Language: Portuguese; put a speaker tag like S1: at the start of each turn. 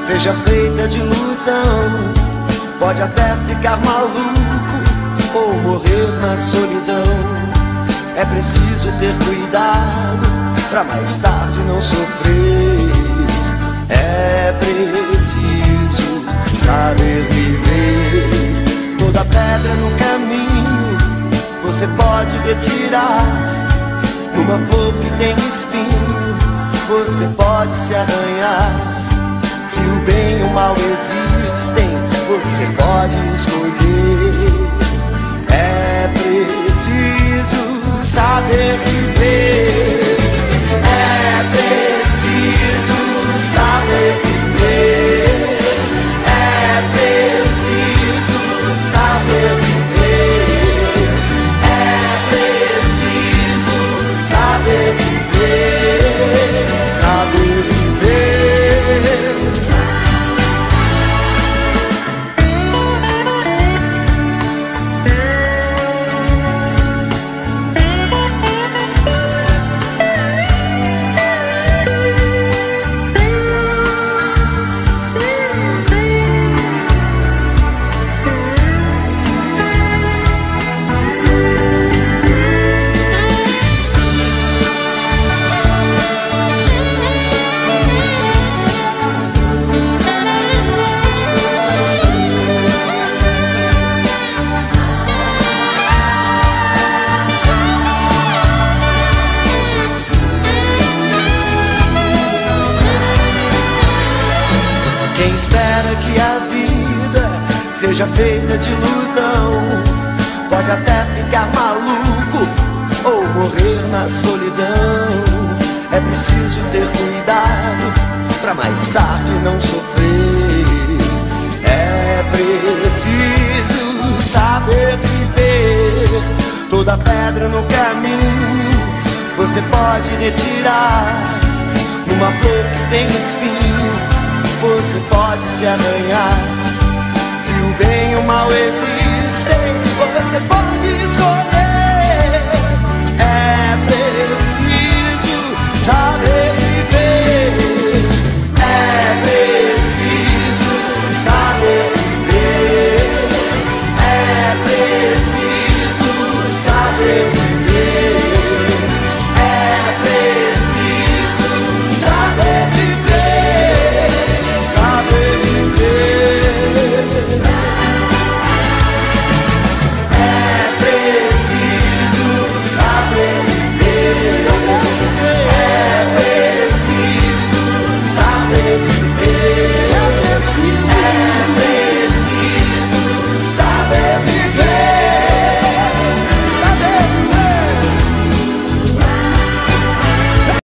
S1: seja feita de ilusão. Pode até ficar maluco ou morrer na solidão. É preciso ter cuidado pra mais tarde não sofrer. É preciso saber viver. Toda pedra no caminho você pode retirar. Numa flor que tem espinho você pode se arranhar. Se o bem e o mal existem, você pode escolher. É preciso saber viver. É preciso saber viver. É preciso saber viver. É preciso saber viver. Saber viver. Quem espera que a vida seja feita de ilusão pode até ficar maluco ou morrer na solidão. É preciso ter cuidado pra mais tarde não sofrer. É preciso saber viver. Toda pedra no caminho você pode retirar. Numa flor que tem espinho você pode se arranhar. Se o bem e o mal existem, você pode escolher.